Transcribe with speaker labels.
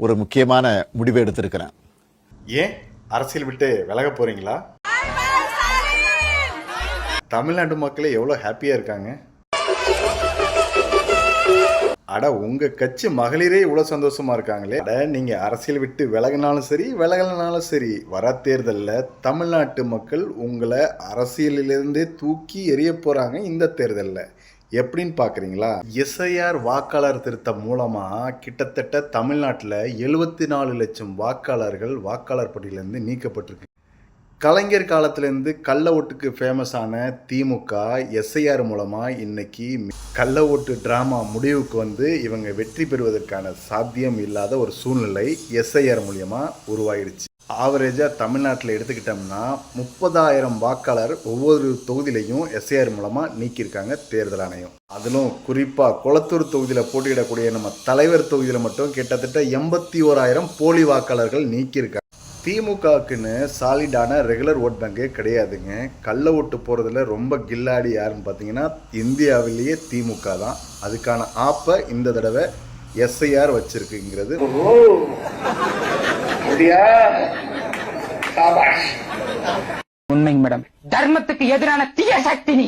Speaker 1: ஒரு முக்கியமான முடிவை எடுத்திருக்கிறேன்.
Speaker 2: ஏன் அரசியல் விட்டு விலக போறீங்களா? தமிழ்நாட்டு மக்களே எவ்வளோ ஹாப்பியா இருக்காங்க. அட உங்க கட்சி மகளிரே இவ்வளவு சந்தோஷமா இருக்காங்களே. அட நீங்க அரசியல் விட்டு விலகினாலும் சரி விலகலனாலும் சரி, வர தேர்தலில் தமிழ்நாட்டு மக்கள் உங்களை அரசியலிலிருந்தே தூக்கி எறிய போறாங்க. இந்த தேர்தலில் எப்படின்னு பாக்குறீங்களா? எஸ்ஐஆர் வாக்காளர் திருத்தம் மூலமா கிட்டத்தட்ட தமிழ்நாட்டில் 74 லட்சம் வாக்காளர்கள் வாக்காளர் பட்டியலிருந்து நீக்கப்பட்டிருக்கு. கலைஞர் காலத்திலேருந்து கள்ள ஓட்டுக்கு ஃபேமஸான திமுக எஸ்ஐஆர் மூலமாக இன்னைக்கு கள்ள ஓட்டு ட்ராமா முடிவுக்கு வந்து இவங்க வெற்றி பெறுவதற்கான சாத்தியம் இல்லாத ஒரு சூழ்நிலை எஸ்ஐஆர் மூலியமாக உருவாயிடுச்சு. ஆவரேஜாக தமிழ்நாட்டில் எடுத்துக்கிட்டோம்னா 30,000 வாக்காளர் ஒவ்வொரு தொகுதியிலையும் எஸ்ஐஆர் மூலமாக நீக்கியிருக்காங்க தேர்தல் ஆணையம். அதிலும் குறிப்பாக குளத்தூர் தொகுதியில் போட்டியிடக்கூடிய நம்ம தலைவர் தொகுதியில் மட்டும் கிட்டத்தட்ட 81,000 போலி வாக்காளர்கள் நீக்கியிருக்காங்க. திமுகவுக்குன்னு சாலிடான ரெகுலர் ஓட் பேங்கே கிடையாதுங்க. கள்ள ஓட்டு போகிறதுல ரொம்ப கில்லாடி யாருன்னு பார்த்தீங்கன்னா இந்தியாவிலேயே திமுக தான். அதுக்கான ஆப்பை இந்த தடவை எஸ்ஐஆர் வச்சிருக்குங்கிறது
Speaker 3: உண்மை மேடம். தர்மத்துக்கு எதிரான தீய சக்தி நீ.